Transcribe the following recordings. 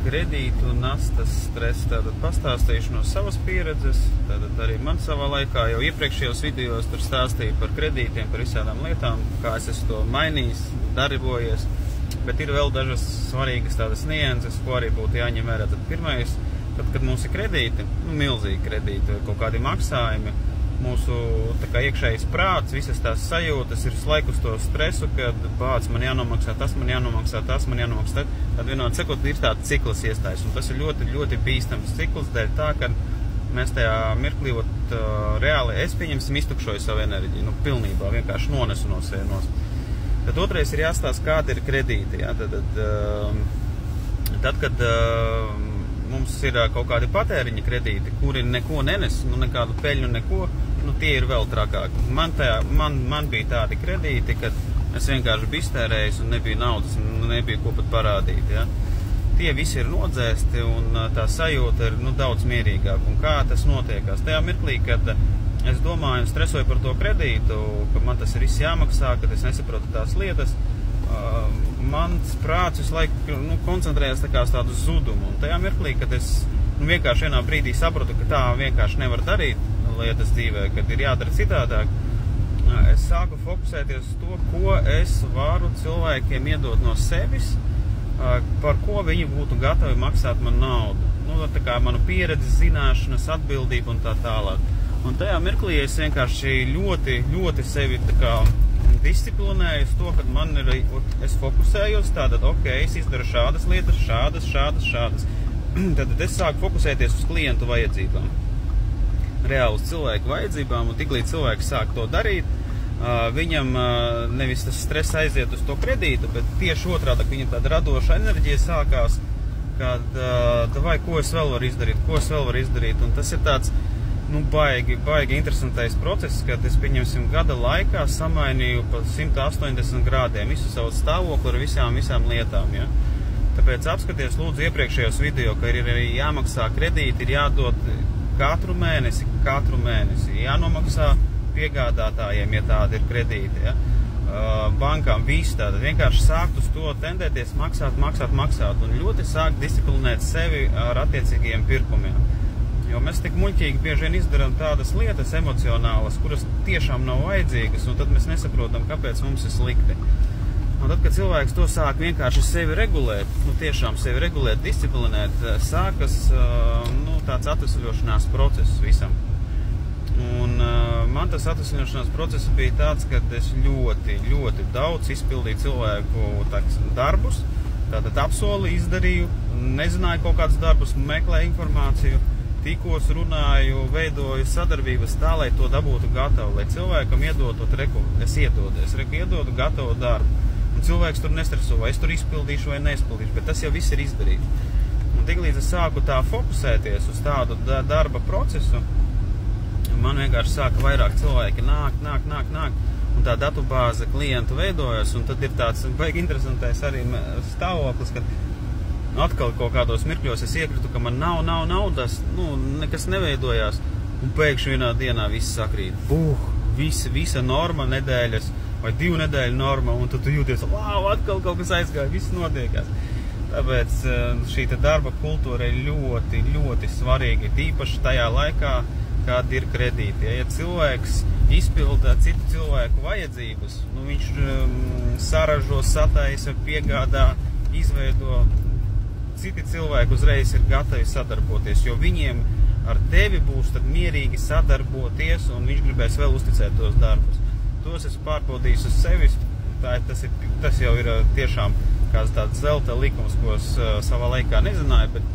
kredītu nastas stress. Tātad pastāstīšu no savas pieredzes. Tātad arī man savā laikā jau iepriekšējos videos tur stāstīju par kredītiem, par visādām lietām, kā es esmu to mainījis, darbojies. Bet ir vēl dažas svarīgas tādas nianses, ko arī būtu jāņem vērā. Tad pirmais, tad, kad mums ir kredīti, milzīgi kredīti, kaut kādi maksājumi, mūsu tā kā iekšējais prāts, visas tās sajūtas ir laiku uz to stresu, kad bāc, man jānomaksā, tas man jānomaksā, tas man jānomaksā. Tad vienādi sakot, ir tāds cikls iestājas, un tas ir ļoti, ļoti bīstams cikls dēļ tā, ka mēs tajā mirklī reāli, es pieņemsim, iztukšoju savu enerģiju, pilnībā, vienkārši nonesu no sevi. Tad otrais ir jāstāsta, kāda ir kredīti. Ja? Tad, kad mums ir kaut kādi patēriņa kredīti, kuri neko nenes, nekādu peļņu, neko, tie ir vēl trakāki. Man bija tādi kredīti, kad es vienkārši biju iztērējis un nebija naudas, nebija ko pat parādīt. Ja? Tie visi ir nodzēsti un tā sajūta ir daudz mierīgāka. Un kā tas notiekās? Tajā mirklī, kad es domāju un stresoju par to kredītu, ka man tas ir viss jāmaksā, kad es nesaprotu tās lietas, mans prāts visu laiku koncentrējas tā kā uz tādu zudumu. Un tajā mirklī, kad es vienkārši vienā brīdī sapratu, ka tā vienkārši nevar darīt lietas dzīvē, kad ir jādara citādāk, es sāku fokusēties uz to, ko es varu cilvēkiem iedot no sevis, par ko viņi būtu gatavi maksāt man naudu. Tā kā manu pieredzi, zināšanas, atbildību un tā tālāk. Un tajā mirklī es vienkārši ļoti, ļoti sevi tā kā disciplinēju uz to, kad man ir, es fokusējos, tātad, es izdaru šādas lietas, šādas. Tad es sāku fokusēties uz klientu vajadzībām. Reāli uz cilvēku vajadzībām, un tiklīdz cilvēks sāk to darīt, viņam nevis tas stress aiziet uz to kredītu, bet tieši otrādi, viņam tāda radoša enerģija sākās, kad, vai, ko es vēl varu izdarīt, un tas ir tāds, baigi interesantais process, kad es, pieņemsim, gada laikā samainīju pa 180 grādiem visu savu stāvokli ar visām lietām, ja. Tāpēc apskaties lūdzu iepriekšējos video, ka ir arī jāmaksā kredīti, ir jādod katru mēnesi, jānomaksā piegādātājiem, ja tādi ir kredīti, ja. Bankām viss tāda, vienkārši sākt uz to tendēties, maksāt, un ļoti sākt disciplinēt sevi ar attiecīgiem pirkumiem. Jo mēs tik muļķīgi bieži vien izdarām tādas lietas emocionālas, kuras tiešām nav vajadzīgas, un tad mēs nesaprotam, kāpēc mums ir slikti. Un tad, kad cilvēks to sāk vienkārši sevi regulēt, tiešām sevi regulēt, disciplinēt, sākas tāds atvesļošanās process visam. Un man tas atvesļošanās process bija tāds, kad es ļoti, ļoti daudz izpildīju cilvēku darbus, tātad apsoli, izdarīju, nezināju kaut kādus darbus, meklēju informāciju, tikos, runāju, veidoju sadarbības tā, lai to dabūtu gatavu, lai cilvēkam iedotu iedodu gatavu darbu. Un cilvēks tur nestreso, vai es tur izpildīšu vai neizpildīšu, bet tas jau viss ir izdarīts. Un tiklīdz es sāku tā fokusēties uz tādu darba procesu, man vienkārši sāka vairāk cilvēki nāk, un tā datubāze klientu veidojas, un tad ir tāds baigi interesantais arī stāvoklis, kad atkal kaut kādos mirkļos es iekritu, ka man nav naudas, nekas neveidojās, un pēkšņi vienā dienā viss sakrīt. Visa norma nedēļas vai 2 nedēļu norma, un tad tu jūties, atkal kaut kas aizgāja, viss notiekās. Tāpēc šī darba kultūra ir ļoti, ļoti svarīga, tīpaši tajā laikā, kad ir kredīti. Ja cilvēks izpilda citu cilvēku vajadzības, viņš saražo, sataisa, piegādā, izveido, citi cilvēki uzreiz ir gatavi sadarboties, jo viņiem ar tevi būs tad mierīgi sadarboties, un viņš gribēs vēl uzticēt tos darbus. Tos es pārbaudīju uz sevis, tas jau ir tiešām kāds tāds zelta likums, ko es savā laikā nezināju, bet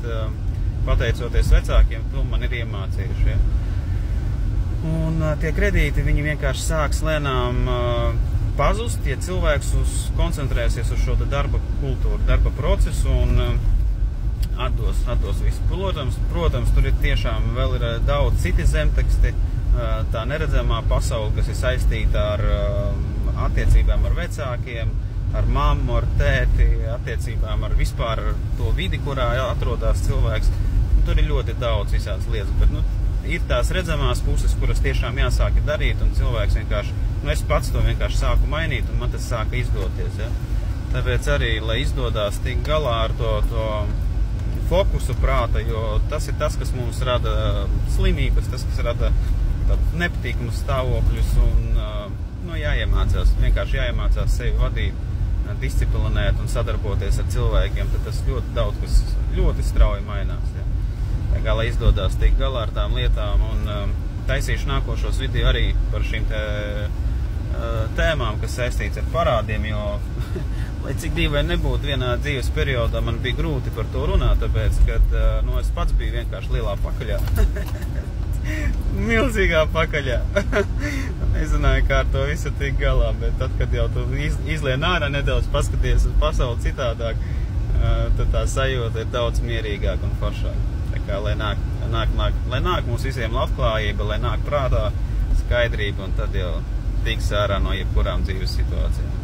pateicoties vecākiem, to man ir iemācījuši. Ja? Un tie kredīti, viņi vienkārši sāks lēnām pazust, ja cilvēks koncentrēsies uz šo darba kultūru, darba procesu un atdos visu. Protams, tur ir tiešām vēl ir daudz citi zemteksti, tā neredzamā pasaule, kas ir saistīta ar attiecībām ar vecākiem, ar mammu, ar tēti, attiecībām ar vispār to vidi, kurā atrodas cilvēks. Tur ir ļoti daudz visādas lietas, bet ir tās redzamās puses, kuras tiešām jāsāk darīt, un cilvēks vienkārši, es pats to vienkārši sāku mainīt, un man tas sāka izdoties. Ja? Tāpēc arī, lai izdodās tik galā ar to fokusu prāta, jo tas ir tas, kas mums rada slimības, tas, kas rada nepatīkamus stāvokļus un jāiemācās, vienkārši jāiemācās sevi vadīt, disciplinēt un sadarboties ar cilvēkiem, tad tas ļoti daudz, kas ļoti strauji mainās. Ja. Tā kā, lai izdodās tikt galā ar tām lietām un taisīšu nākošos video arī par šīm tēmām, kas saistīts ar parādiem, jo, lai cik dīvai nebūtu vienā dzīves periodā, man bija grūti par to runāt, tāpēc, kad es pats biju vienkārši lielā pakaļā. Milzīgā pakaļā. Nezināju, kā ar to visu tik galā, bet tad, kad jau tu izlien ārā nedaudz paskaties uz pasauli citādāk, tad tā sajūta ir daudz mierīgāk un foršāk. Tā kā, lai nāk mums visiem labklājība, lai nāk prātā skaidrība, un tad jau tiks ārā no jebkurām dzīves situācijām.